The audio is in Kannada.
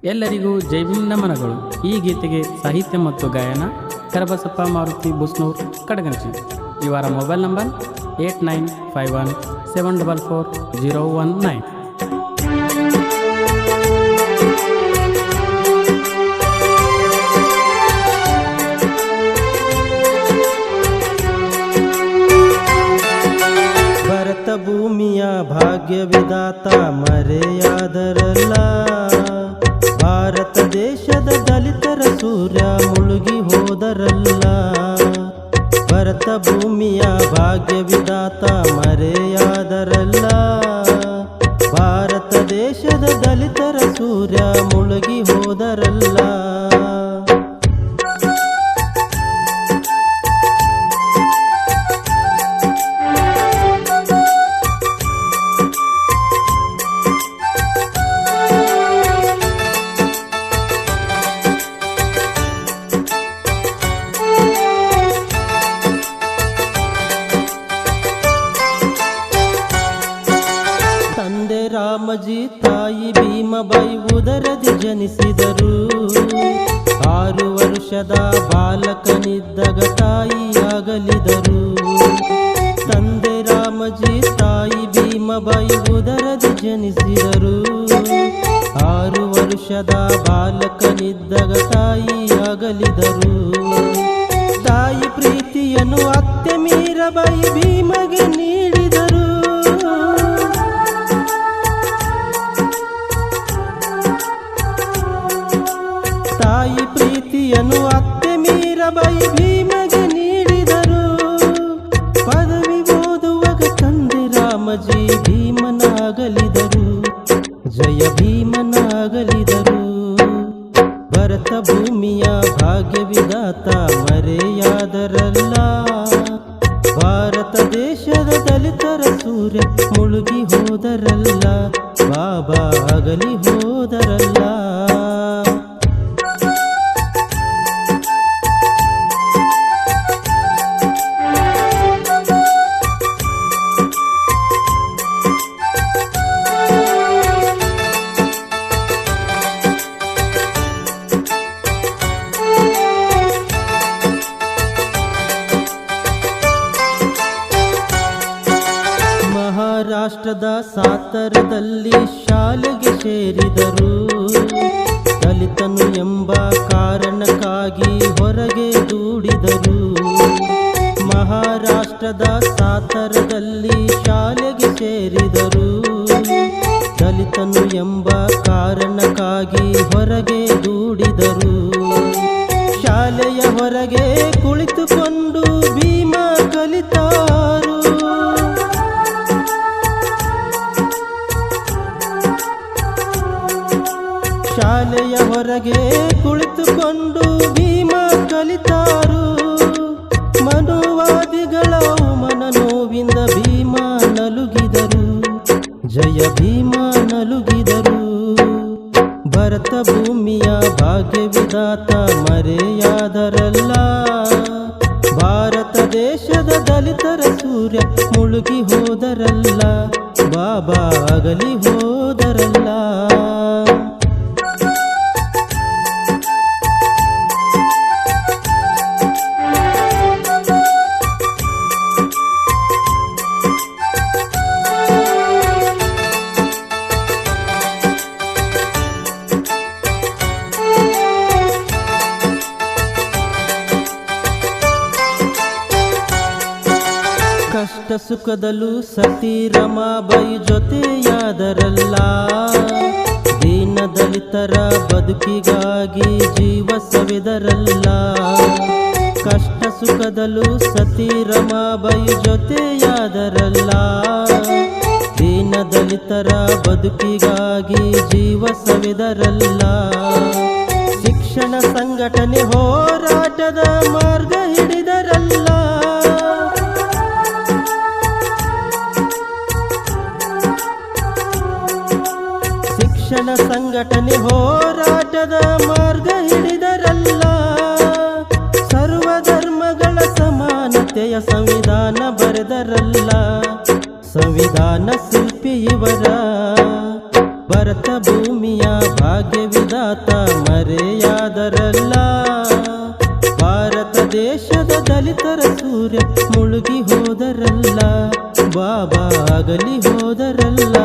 ಎಲ್ಲರಿಗೂ ಜೈ ಭೀಮ್ ನಮನಗಳು. ಈ ಗೀತೆಗೆ ಸಾಹಿತ್ಯ ಮತ್ತು ಗಾಯನ ಕರಬಸಪ್ಪ ಮಾರುತಿ ಬುಸ್ನೂರ್ ಕಡಗಂಚಿ. ಇವರ ಮೊಬೈಲ್ ನಂಬರ್ 8951744019. ಭರತ ಭೂಮಿಯ ಭಾಗ್ಯ ವಿಧಾತ ಮರೆಯಾದರಲ್ಲ, ಭಾರತ ದೇಶದ ದಲಿತರ ಸೂರ್ಯ ಮುಳುಗಿ ಹೋದರಲ್ಲ. ಭರತ ಭೂಮಿಯ ಭಾಗ್ಯ ವಿಧಾತ ಮರೆಯಾದರಲ್ಲ, ಭಾರತ ದೇಶದ ದಲಿತರ ಸೂರ್ಯ ಮುಳುಗಿ ಹೋದರಲ್ಲ. ತಂದೆ ರಾಮಜಿ ತಾಯಿ ಭೀಮಬಾಯಿ ಉದರದಿ ಜನಿಸಿದರು. 6 ವರ್ಷದ ಬಾಲಕನಿದ್ದಾಗ ತಾಯಿಯಾಗಲಿದರು. ತಂದೆ ರಾಮಜಿ ತಾಯಿ ಭೀಮಬಾಯಿ ಉದರದಿ ಜನಿಸಿದರು. 6 ವರ್ಷದ ಬಾಲಕನಿದ್ದಾಗ ತಾಯಿಯಾಗಲಿದರು. ತಾಯಿ ಪ್ರೀತಿಯನ್ನು ಅತ್ತೆ ಮೀರಬಾಯಿ ಭೀಮಗೆ ನೀಡಿದರು. ತಾಯಿ ಪ್ರೀತಿಯನ್ನು ಅತ್ತೆ ಮೀರಬಾಯಿ ಭೀಮಗೆ ನೀಡಿದರು. ಪದವಿ ಓದುವಾಗ ತಂದೆ ರಾಮಜಿ ಭೀಮನಾಗಲಿದರು. ಜಯ ಭೀಮನಾಗಲಿದರು. ಭರತ ಭೂಮಿಯ ಭಾಗ್ಯ ವಿಧಾತ ಮರೆಯಾದರಲ್ಲ, ಭಾರತ ದೇಶದ ದಲಿತರ ಸೂರ್ಯ ಮುಳುಗಿ ಹೋದರಲ್ಲ, ಬಾಬಾ ಆಗಲಿ ಹೋದರಲ್ಲ. ಮಹಾರಾಷ್ಟ್ರದ ಸಾತರದಲ್ಲಿ ಶಾಲೆಗೆ ಸೇರಿದರು. ದಲಿತನು ಎಂಬ ಕಾರಣಕ್ಕಾಗಿ ಹೊರಗೆ ದೂಡಿದರು. ಮಹಾರಾಷ್ಟ್ರದ ಸಾತರದಲ್ಲಿ ಶಾಲೆಗೆ ಸೇರಿದರು. ದಲಿತನು ಎಂಬ ಕಾರಣಕ್ಕಾಗಿ ಹೊರಗೆ ದೂಡಿದರು. ಶಾಲೆಯ ಹೊರಗೆ ಕುಳಿತುಕೊಂಡು ಭೀಮ ಕಲಿತಾರು. ಶಾಲೆಯ ಹೊರಗೆ ಕುಳಿತುಕೊಂಡು ಭೀಮ ಕಲಿತಾರು. ಮನುವಾದಿಗಳ ಅವಮಾನ ನೋವಿಂದ ಭೀಮ ನಲುಗಿದರು. ಜಯ ಭೀಮ ನಲುಗಿದರು. ಭರತ ಭೂಮಿಯ ಭಾಗ್ಯ ವಿಧಾತ ಮರೆಯಾದರಲ್ಲ, ಭಾರತ ದೇಶದ ದಲಿತರ ಸೂರ್ಯ ಮುಳುಗಿ ಹೋದರಲ್ಲ, ಬಾಬಾ ಆಗಲಿ ಹೋದರಲ್ಲ. ಕಷ್ಟ ಸುಖದಲ್ಲೂ ಸತಿ ರಮಾಬಾಯಿ ಜೊತೆಯಾದರಲ್ಲ, ದೀನ ದಲಿತರ ಬದುಕಿಗಾಗಿ ಜೀವ ಸವಿದರಲ್ಲ. ಕಷ್ಟ ಸುಖದಲ್ಲೂ ಸತಿ ರಮಾಬಾಯಿ ಜೊತೆಯಾದರಲ್ಲ, ದೀನ ದಲಿತರ ಬದುಕಿಗಾಗಿ ಜೀವ ಸವಿದರಲ್ಲ. ಶಿಕ್ಷಣ ಸಂಘಟನೆ ಹೋರಾಟದ ಮಾರ್ಗ ಹಿಡಿದರಲ್ಲ. ಶಿಕ್ಷಣ ಸಂಘಟನೆ ಹೋರಾಟದ ಮಾರ್ಗ ಹಿಡಿದರಲ್ಲ. ಸರ್ವಧರ್ಮಗಳ ಸಮಾನತೆಯ ಸಂವಿಧಾನ ಬರೆದರಲ್ಲ. ಸಂವಿಧಾನ ಶಿಲ್ಪಿ ಇವರ ಭರತ ಭೂಮಿಯ ಭಾಗ್ಯ ವಿಧಾತ ಆತ ಮರೆಯಾದರಲ್ಲ. ಭಾರತ ದೇಶದ ದಲಿತರ ಸೂರ್ಯ ಮುಳುಗಿ ಹೋದರಲ್ಲ, ಬಾಬಾ ಅಗಲಿ ಹೋದರಲ್ಲ.